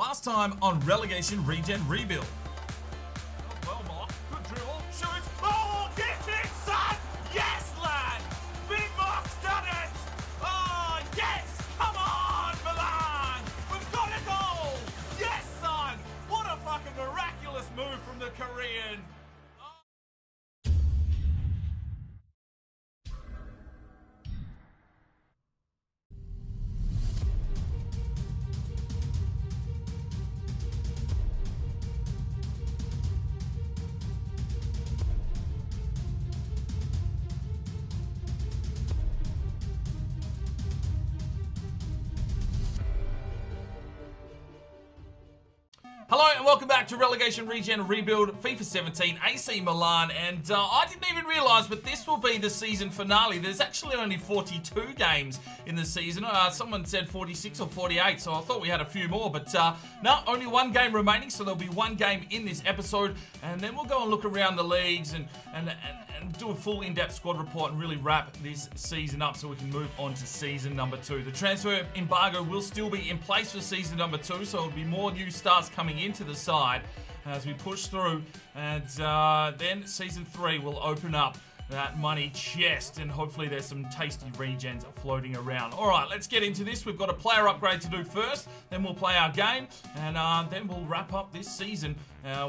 last time on Relegation Regen Rebuild. Well, Mark, good dribble, shoot. Oh, get it, son! Yes, lad! Big Mark's done it! Oh, yes! Come on, Milan! We've got a goal! Yes, son! What a fucking miraculous move from the Korean! Hello and welcome back to Relegation Regen Rebuild, FIFA 17, AC Milan, and I didn't even realise, but this will be the season finale. There's actually only 42 games in the season. Someone said 46 or 48, so I thought we had a few more, but no, only one game remaining, so there'll be one game in this episode, and then we'll go and look around the leagues and do a full in-depth squad report and really wrap this season up so we can move on to season number 2. The transfer embargo will still be in place for season number 2, so there'll be more new starts coming into the side as we push through, and then season 3 will open up that money chest, and hopefully there's some tasty regens floating around. Alright, let's get into this. We've got a player upgrade to do first, then we'll play our game, and then we'll wrap up this season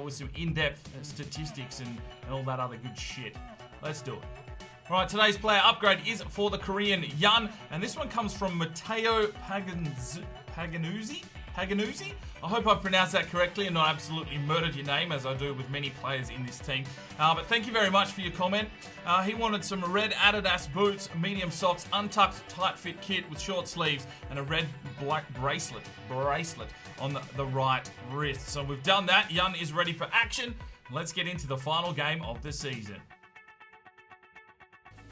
with some in-depth statistics and all that other good shit. Let's do it. Alright, today's player upgrade is for the Korean Yun, and this one comes from Matteo Paganuzzi? I hope I've pronounced that correctly and not absolutely murdered your name, as I do with many players in this team. But thank you very much for your comment. He wanted some red Adidas boots, medium socks, untucked tight fit kit with short sleeves, and a red black bracelet on the right wrist. So we've done that. Yun is ready for action. Let's get into the final game of the season.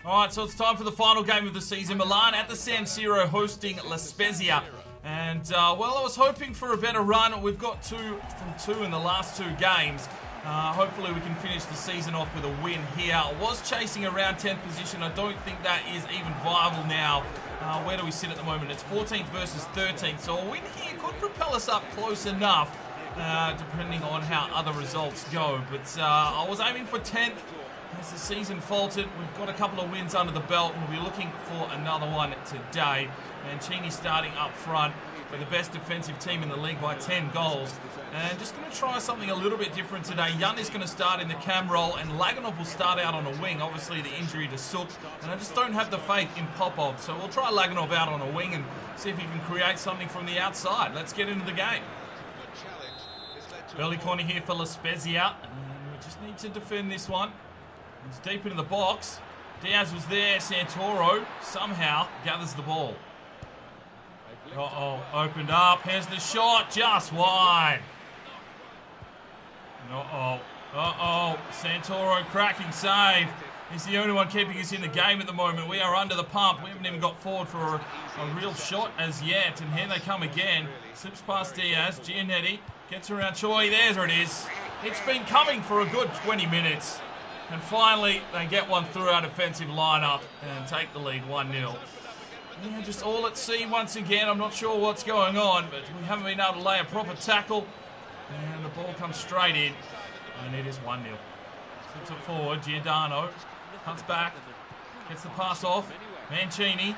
Alright, so it's time for the final game of the season. Milan at the San Siro hosting La Spezia. And, well, I was hoping for a better run. We've got 2 from 2 in the last 2 games. Hopefully we can finish the season off with a win here. I was chasing around 10th position. I don't think that is even viable now. Where do we sit at the moment? It's 14th versus 13th. So a win here could propel us up close enough, depending on how other results go. But I was aiming for 10th. As the season faltered, we've got a couple of wins under the belt, and we'll be looking for another one today. Mancini starting up front with the best defensive team in the league by 10 goals. And just going to try something a little bit different today. Yun is going to start in the cam role, and Laganov will start out on a wing. Obviously the injury to Suk, and I just don't have the faith in Popov. So we'll try Laganov out on a wing and see if he can create something from the outside. Let's get into the game. Early corner here for La Spezia, and we just need to defend this one. It's deep into the box. Diaz was there. Santoro somehow gathers the ball. Uh-oh, opened up. Here's the shot, just wide. Uh-oh. Santoro cracking save. He's the only one keeping us in the game at the moment. We are under the pump. We haven't even got forward for a real shot as yet. And here they come again. Slips past Diaz. Giannetti gets around Choi. There it is. It's been coming for a good 20 minutes. And finally, they get one through our defensive lineup and take the lead 1-0. Yeah, just all at sea once again. I'm not sure what's going on, but we haven't been able to lay a proper tackle. And the ball comes straight in, and it is 1-0. Slips it forward, Giordano cuts back, gets the pass off. Mancini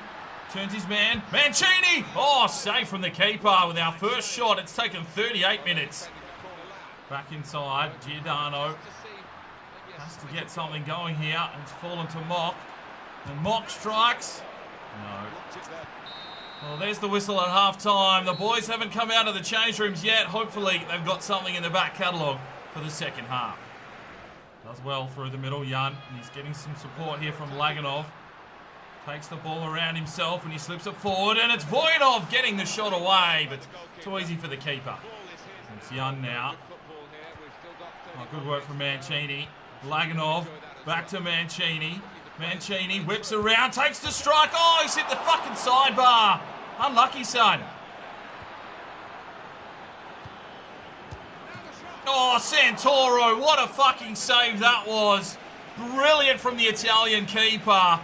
turns his man. Mancini! Oh, save from the keeper with our first shot. It's taken 38 minutes. Back inside, Giordano has to get something going here. It's fallen to Mock. And Mock strikes. No. Well, there's the whistle at half-time. The boys haven't come out of the change rooms yet. Hopefully, they've got something in the back catalogue for the second half. Does well through the middle, Yun. And he's getting some support here from Laganov. Takes the ball around himself and he slips it forward. And it's Voinov getting the shot away, but too easy for the keeper. It's Yun now. Oh, good work from Mancini. Laganov, back to Mancini. Mancini whips around, takes the strike. Oh, he's hit the fucking sidebar. Unlucky, son. Oh, Santoro, what a fucking save that was. Brilliant from the Italian keeper.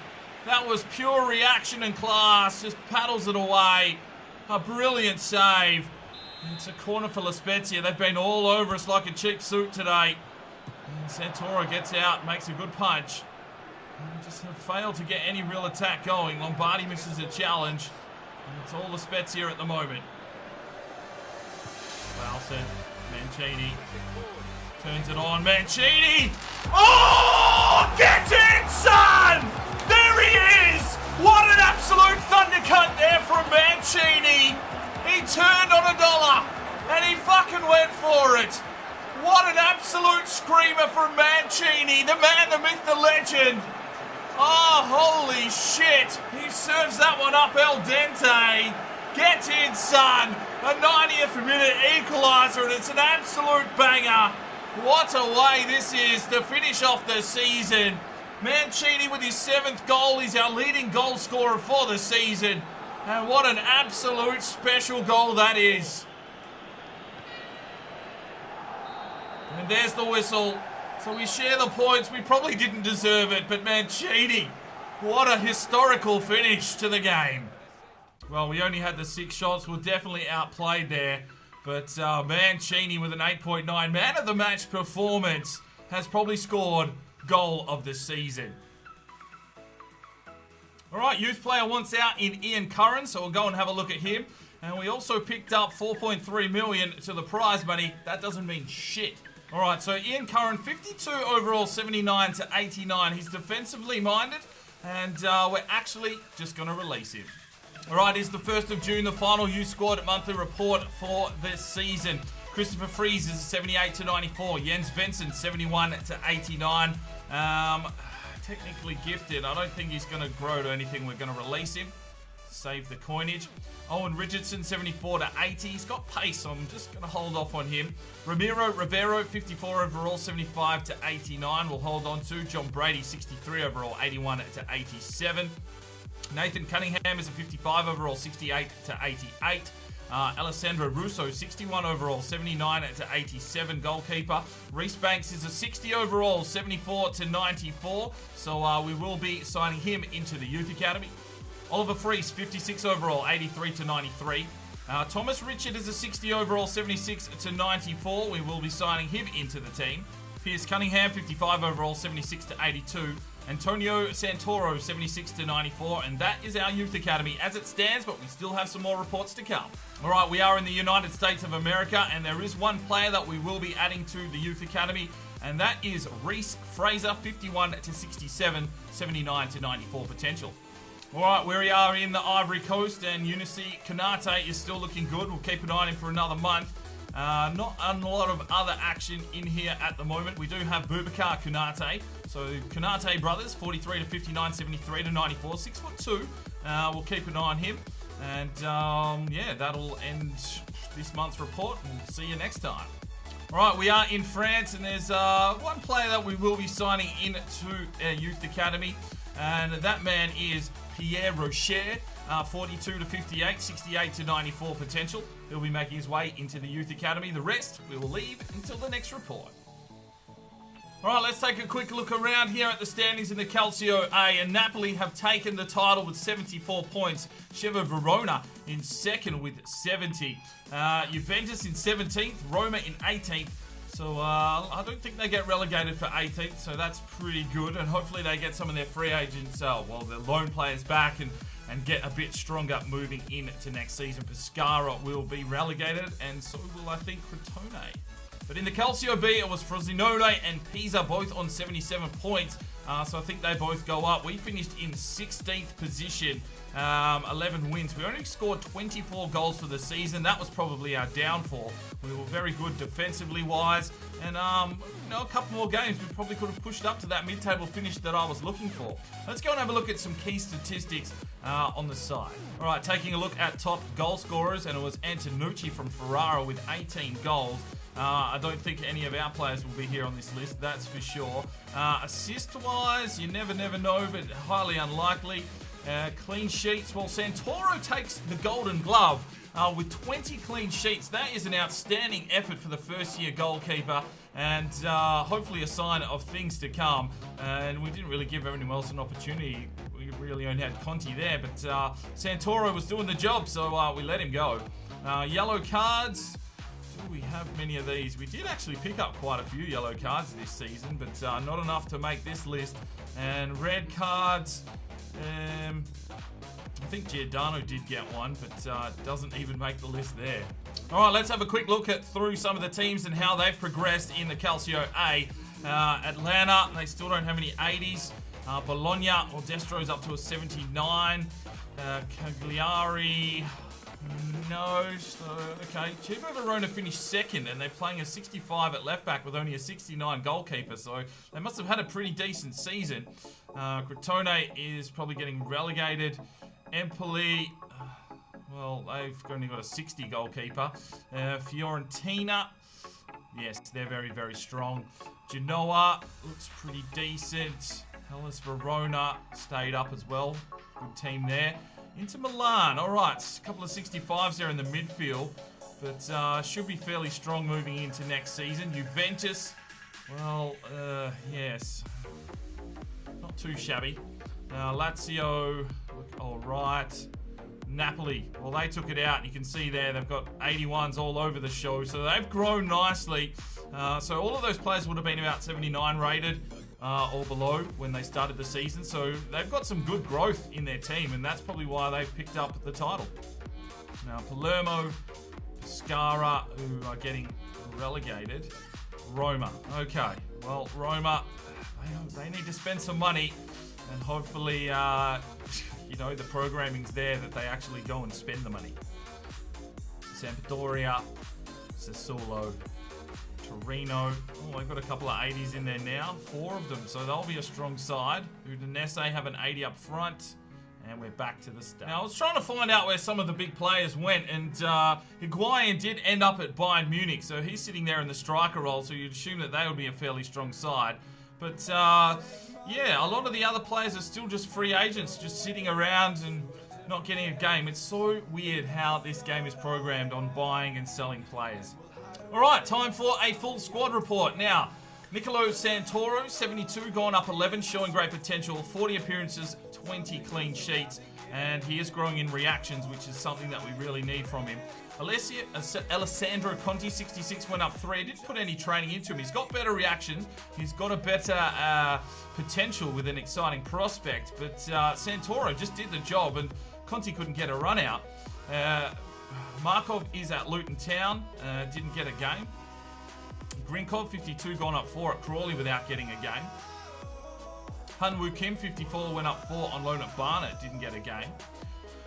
That was pure reaction and class. Just paddles it away. A brilliant save. It's a corner for La Spezia. They've been all over us like a cheap suit today. And Santoro gets out, makes a good punch. And we just have failed to get any real attack going. Lombardi misses a challenge. And it's all La Spezia at the moment. Wilson, Mancini. Turns it on, Mancini! Oh! Get in, son! There he is! What an absolute thundercut there from Mancini! He turned on $1 and he fucking went for it. What an absolute screamer from Mancini, the man, the myth, the legend. Oh, holy shit. He serves that one up al dente. Get in, son. A 90th minute equaliser, and it's an absolute banger. What a way this is to finish off the season. Mancini with his 7th goal. He's our leading goal scorer for the season. And what an absolute special goal that is. And there's the whistle. So we share the points. We probably didn't deserve it, but Mancini, what a historical finish to the game. Well, we only had the 6 shots. We're definitely outplayed there. But Mancini with an 8.9 man of the match performance has probably scored goal of the season. All right, youth player wants out in Ian Curran, so we'll go and have a look at him. And we also picked up 4.3 million to the prize money. That doesn't mean shit. All right, so Ian Curran, 52 overall, 79 to 89. He's defensively minded, and we're actually just going to release him. All right, it's the 1st of June, the final youth squad monthly report for this season. Christopher Fries is 78 to 94. Jens Benson, 71 to 89. Technically gifted. I don't think he's going to grow to anything. We're going to release him. Save the coinage. Owen Richardson, 74 to 80. He's got pace, so I'm just going to hold off on him. Ramiro Rivero, 54 overall, 75 to 89. We'll hold on to. John Brady, 63 overall, 81 to 87. Nathan Cunningham is a 55 overall, 68 to 88. Alessandro Russo, 61 overall, 79 to 87, goalkeeper. Reece Banks is a 60 overall, 74 to 94. So we will be signing him into the Youth Academy. Oliver Fries, 56 overall, 83 to 93. Thomas Richard is a 60 overall, 76 to 94. We will be signing him into the team. Pierce Cunningham, 55 overall, 76 to 82. Antonio Santoro, 76 to 94, and that is our Youth Academy as it stands, but we still have some more reports to come. All right, we are in the United States of America, and there is one player that we will be adding to the Youth Academy, and that is Reese Fraser, 51 to 67, 79 to 94 potential. All right, we are in the Ivory Coast, and Eunice Konate is still looking good. We'll keep an eye on him for another month. Not a lot of other action in here at the moment. We do have Boubacar Konate. So Konate brothers, 43 to 59, 73 to 94, 6'2". We'll keep an eye on him. And yeah, that'll end this month's report. And we'll see you next time. All right, we are in France, and there's one player that we will be signing into our Youth Academy. And that man is Pierre Rocher. 42 to 58, 68 to 94 potential. He'll be making his way into the Youth Academy. The rest we will leave until the next report. All right, let's take a quick look around here at the standings in the Calcio A. And Napoli have taken the title with 74 points. Chievo Verona in second with 70. Juventus in 17th. Roma in 18th. So I don't think they get relegated for 18th. So that's pretty good. And hopefully they get some of their free agents, their loan players back and get a bit stronger moving into next season. Pescara will be relegated, and so will, I think, Crotone. But in the Calcio B, it was Frosinone and Pisa both on 77 points. So I think they both go up. We finished in 16th position, 11 wins. We only scored 24 goals for the season. That was probably our downfall. We were very good defensively wise, and a couple more games, we probably could have pushed up to that mid-table finish that I was looking for. Let's go and have a look at some key statistics on the side. All right, taking a look at top goal scorers, and it was Antonucci from Ferrara with 18 goals. I don't think any of our players will be here on this list, that's for sure. Assist-wise, you never know, but highly unlikely. Clean sheets, well, Santoro takes the Golden Glove with 20 clean sheets. That is an outstanding effort for the first-year goalkeeper, and hopefully a sign of things to come. And we didn't really give anyone else an opportunity. We really only had Conti there, but Santoro was doing the job, so we let him go. Yellow cards. Do we have many of these? We did actually pick up quite a few yellow cards this season, but not enough to make this list. And red cards. I think Giordano did get one, but doesn't even make the list there. All right, let's have a quick look through some of the teams and how they've progressed in the Calcio A. Atlanta, they still don't have any 80s. Bologna, or Destro's up to a 79. Cagliari, no. So, okay, Chivo Verona finished second, and they're playing a 65 at left back with only a 69 goalkeeper, so they must have had a pretty decent season. Crotone is probably getting relegated. Empoli, well, they've only got a 60 goalkeeper. Fiorentina, yes, they're very, very strong. Genoa looks pretty decent. Hellas Verona stayed up as well. Good team there. Inter Milan, all right, a couple of 65s there in the midfield, but should be fairly strong moving into next season. Juventus, well, yes, not too shabby. Lazio, all right. Napoli, well, they took it out. You can see there they've got 81s all over the show, so they've grown nicely. So all of those players would have been about 79 rated or below when they started the season, so they've got some good growth in their team, and that's probably why they've picked up the title. Now, Palermo, Pescara, who are getting relegated. Roma, okay. Well, Roma, they need to spend some money, and hopefully, you know, the programming's there that they actually go and spend the money. Sampdoria, Sassuolo, Torino. Oh, they've got a couple of 80s in there now. 4 of them, so they'll be a strong side. Udinese have an 80 up front. And we're back to the start. Now, I was trying to find out where some of the big players went, and Higuain did end up at Bayern Munich, so he's sitting there in the striker role, so you'd assume that they would be a fairly strong side. But, yeah, a lot of the other players are still just free agents, just sitting around and not getting a game. It's so weird how this game is programmed on buying and selling players. All right, time for a full squad report. Now, Nicolo Santoro, 72, gone up 11, showing great potential. 40 appearances, 20 clean sheets, and he is growing in reactions, which is something that we really need from him. Alessandro Conti, 66, went up 3. Didn't put any training into him. He's got better reactions. He's got a better potential with an exciting prospect, but Santoro just did the job, and Conti couldn't get a run out. Markov is at Luton Town, didn't get a game. Grinkov, 52, gone up 4 at Crawley without getting a game. Hunwoo Kim, 54, went up 4 on loan at Barnet, didn't get a game.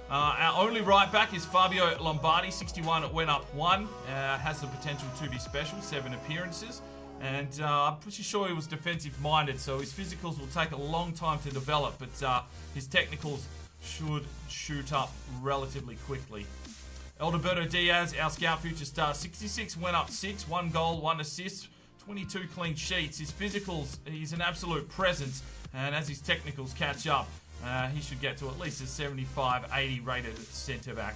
Our only right back is Fabio Lombardi, 61, went up 1, has the potential to be special, 7 appearances. And I'm pretty sure he was defensive minded, so his physicals will take a long time to develop, but his technicals should shoot up relatively quickly. Alberto Diaz, our scout future star, 66, went up 6, 1 goal, 1 assist, 22 clean sheets. His physicals, he's an absolute presence, and as his technicals catch up, he should get to at least a 75, 80 rated centre back.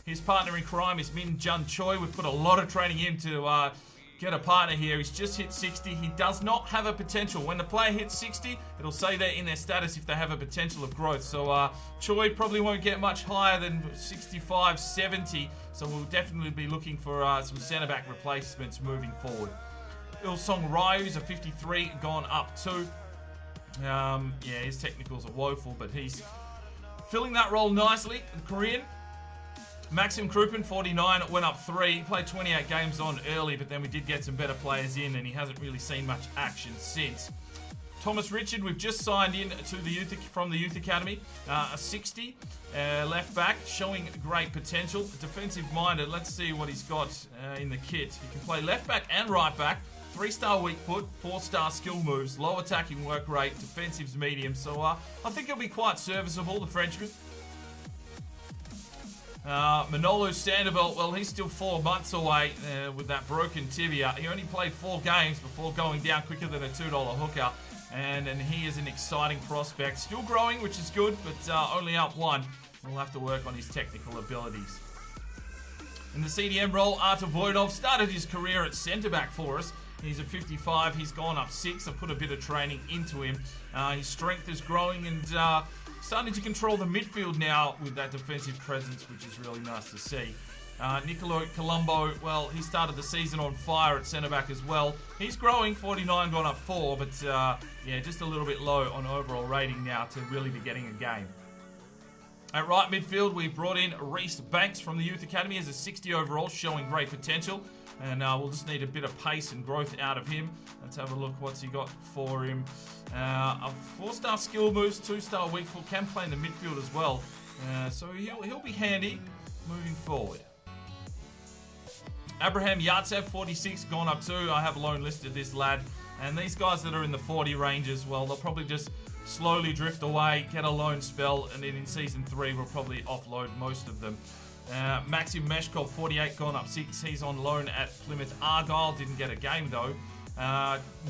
His partner in crime is Min Jun Choi. We've put a lot of training in to get a partner here. He's just hit 60. He does not have a potential. When the player hits 60, it'll say there in their status if they have a potential of growth. So Choi probably won't get much higher than 65, 70. So we'll definitely be looking for some centre-back replacements moving forward. Ilsong Ryu's a 53, gone up 2. Yeah, his technicals are woeful, but he's filling that role nicely. The Korean. Maxim Krupin, 49, went up 3. He played 28 games on early, but then we did get some better players in, and he hasn't really seen much action since. Thomas Richard, we've just signed in to the from the Youth Academy. A 60, left back, showing great potential. Defensive-minded, let's see what he's got in the kit. He can play left back and right back. 3-star weak foot, 4-star skill moves, low attacking work rate, defensive's medium. So I think he'll be quite serviceable, the Frenchman. Manolo Sandoval, well, he's still 4 months away with that broken tibia. He only played 4 games before going down quicker than a $2 hooker. And he is an exciting prospect. Still growing, which is good, but only up 1. We'll have to work on his technical abilities. In the CDM role, Artur Voinov started his career at centre-back for us. He's a 55. He's gone up 6. I've put a bit of training into him. His strength is growing and starting to control the midfield now with that defensive presence, which is really nice to see. Nicolo Colombo, well, he started the season on fire at centre-back as well. He's growing, 49, gone up 4, but yeah, just a little bit low on overall rating now to really be getting a game. At right midfield, we've brought in Reece Banks from the Youth Academy as a 60 overall, showing great potential. And we'll just need a bit of pace and growth out of him. Let's have a look what's he got for him. A 4-star skill moves, 2-star weak foot, can play in the midfield as well. So he'll be handy moving forward. Abraham Yartsev, 46, gone up 2. I have loan listed this lad. And these guys that are in the 40 ranges, well, they'll probably just slowly drift away, get a loan spell, and then in Season 3, we'll probably offload most of them. Maxim Meshkov, 48, gone up 6. He's on loan at Plymouth Argyle. Didn't get a game, though.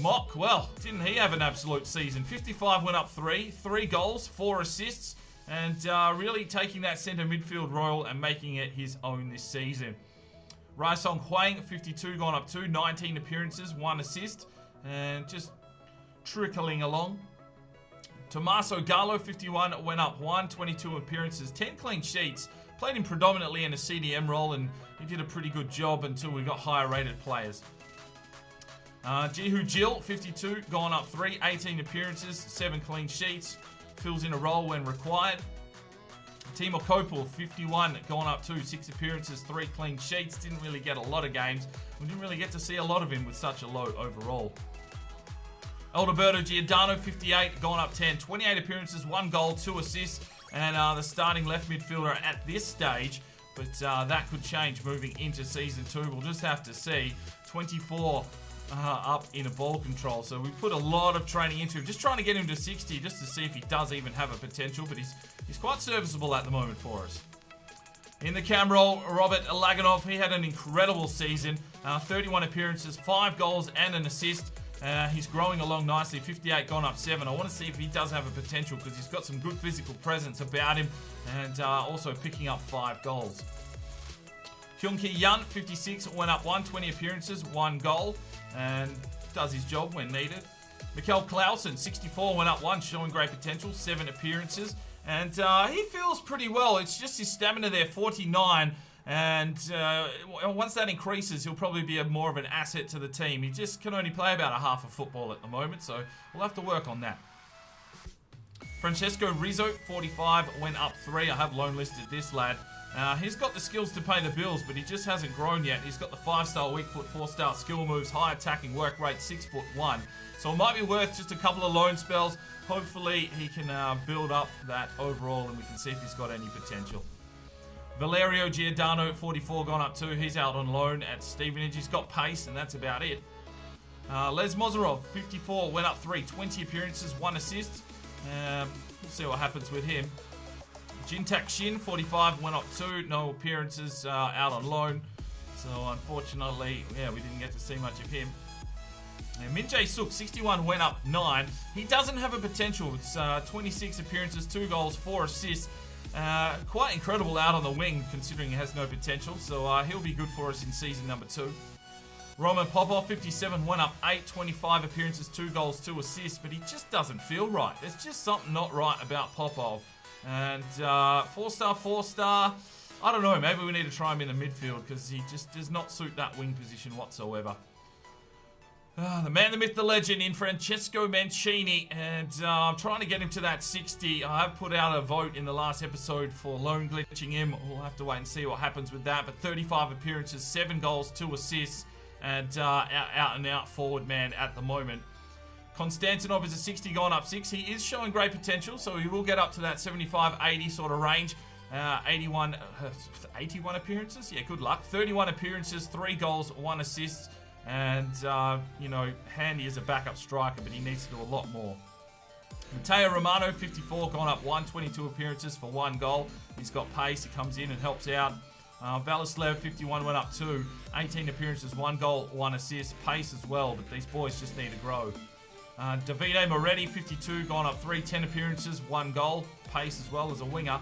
Mock, well, didn't he have an absolute season? 55 went up 3. 3 goals, 4 assists. And really taking that centre midfield role and making it his own this season. Raisong Huang, 52, gone up 2. 19 appearances, 1 assist. And just trickling along. Tommaso Gallo, 51, went up 1. 22 appearances, 10 clean sheets. Played him predominantly in a CDM role, and he did a pretty good job until we got higher rated players. Jihu Jill, 52, gone up 3. 18 appearances, 7 clean sheets. Fills in a role when required. Timo Kopel, 51, gone up 2. 6 appearances, 3 clean sheets. Didn't really get a lot of games. We didn't really get to see a lot of him with such a low overall. Alberto Giordano, 58, gone up 10. 28 appearances, 1 goal, 2 assists. And the starting left midfielder at this stage. But that could change moving into Season 2. We'll just have to see. 24 up in a ball control. So we put a lot of training into him. Just trying to get him to 60 just to see if he does even have a potential. But he's quite serviceable at the moment for us. In the cam role, Robert Laganov, he had an incredible season. 31 appearances, 5 goals and an assist. He's growing along nicely. 58, gone up 7. I want to see if he does have a potential because he's got some good physical presence about him and also picking up 5 goals. Hyun-Ki Yun, 56, went up 1. 20 appearances, 1 goal and does his job when needed. Mikkel Clausen, 64, went up 1, showing great potential. 7 appearances and he feels pretty well. It's just his stamina there, 49. And once that increases, he'll probably be more of an asset to the team. He just can only play about a half of football at the moment, so we'll have to work on that. Francesco Rizzo, 45, went up 3. I have loan listed this lad. He's got the skills to pay the bills, but he just hasn't grown yet. He's got the 5-star weak foot, 4-star skill moves, high attacking work rate, 6'1". So it might be worth just a couple of loan spells. Hopefully he can build up that overall and we can see if he's got any potential. Valerio Giordano, 44, gone up 2. He's out on loan at Stevenage. He's got pace, and that's about it. Les Mozarov, 54, went up 3. 20 appearances, 1 assist. We'll see what happens with him. Jintak Shin, 45, went up 2. No appearances, out on loan. So, unfortunately, yeah, we didn't get to see much of him. And Min Jae Suk, 61, went up 9. He doesn't have a potential. It's 26 appearances, 2 goals, 4 assists. Quite incredible out on the wing considering he has no potential, so he'll be good for us in season number 2. Roman Popov, 57, went up 8, 25 appearances, 2 goals, 2 assists, but he just doesn't feel right. There's just something not right about Popov. And 4-star, 4-star, I don't know, maybe we need to try him in the midfield because he just does not suit that wing position whatsoever. The man, the myth, the legend in Francesco Mancini, and I'm trying to get him to that 60. I have put out a vote in the last episode for loan glitching him. We'll have to wait and see what happens with that. But 35 appearances, 7 goals, 2 assists, and out and out forward man at the moment. Konstantinov is a 60, gone up 6. He is showing great potential, so he will get up to that 75-80 sort of range. 81 appearances? Yeah, good luck. 31 appearances, 3 goals, 1 assist. And, you know, handy as a backup striker, but he needs to do a lot more. Matteo Romano, 54, gone up 1, 22 appearances for 1 goal. He's got pace, he comes in and helps out. Valislev, 51, went up 2, 18 appearances, 1 goal, 1 assist. Pace as well, but these boys just need to grow. Davide Moretti, 52, gone up 3, 10 appearances, 1 goal. Pace as well as a winger.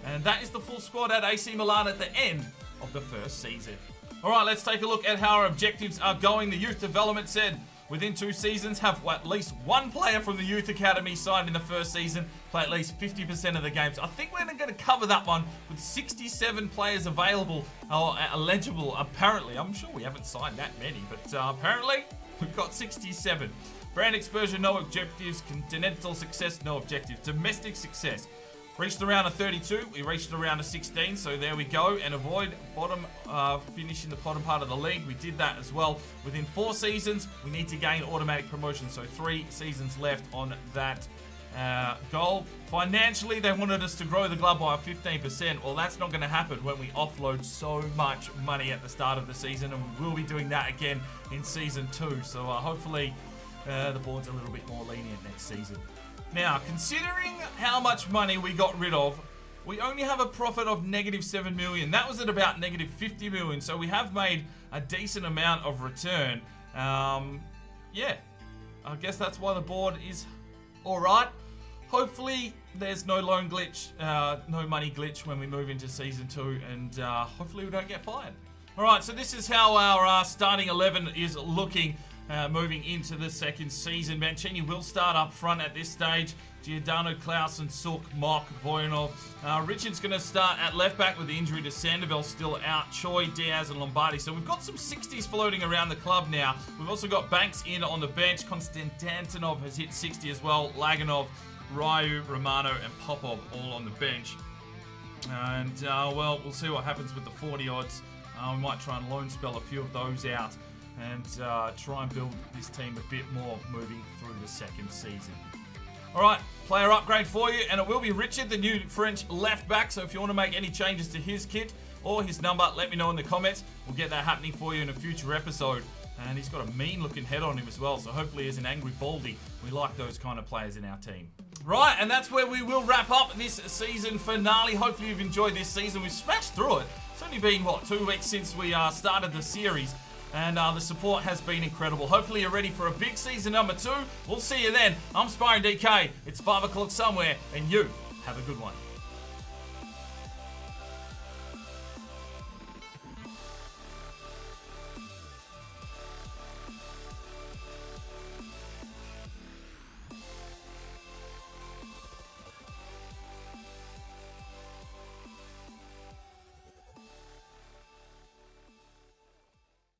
And that is the full squad at AC Milan at the end of the first season. Alright, let's take a look at how our objectives are going. The youth development said within 2 seasons, have at least 1 player from the youth academy signed in the first season, play at least 50% of the games. I think we're going to cover that one with 67 players available or eligible, apparently. I'm sure we haven't signed that many, but apparently we've got 67. Brand exposure, no objectives. Continental success, no objectives. Domestic success. Reached the round of 32. We reached the round of 16. So there we go. And avoid bottom, finishing the bottom part of the league. We did that as well. Within 4 seasons, we need to gain automatic promotion. So 3 seasons left on that goal. Financially, they wanted us to grow the club by 15%. Well, that's not going to happen when we offload so much money at the start of the season. And we will be doing that again in Season 2. So hopefully the board's a little bit more lenient next season. Now, considering how much money we got rid of, we only have a profit of -7 million. That was at about -50 million, so we have made a decent amount of return. Yeah, I guess that's why the board is alright. Hopefully, there's no loan glitch, no money glitch when we move into Season 2, and hopefully we don't get fired. Alright, so this is how our starting 11 is looking. Moving into the second season. Mancini will start up front at this stage. Giordano, Clausen, Sook, Mock, Voyanov. Richard's going to start at left back with the injury to Sandoval still out. Choi, Diaz and Lombardi. So we've got some 60s floating around the club now. We've also got Banks in on the bench. Konstantinov has hit 60 as well. Laganov, Ryu, Romano and Popov all on the bench. And, well, we'll see what happens with the 40 odds. We might try and loan spell a few of those out and try and build this team a bit more moving through the second season. Alright, player upgrade for you, and it will be Richard, the new French left back, so if you want to make any changes to his kit or his number, let me know in the comments. We'll get that happening for you in a future episode. And he's got a mean looking head on him as well, so hopefully he's an angry Baldy. We like those kind of players in our team. Right, and that's where we will wrap up this season finale. Hopefully you've enjoyed this season. We've smashed through it. It's only been, what, 2 weeks since we started the series. And the support has been incredible. Hopefully you're ready for a big season number 2. We'll see you then. I'm Spyro DK. It's 5 o'clock somewhere, and you have a good one.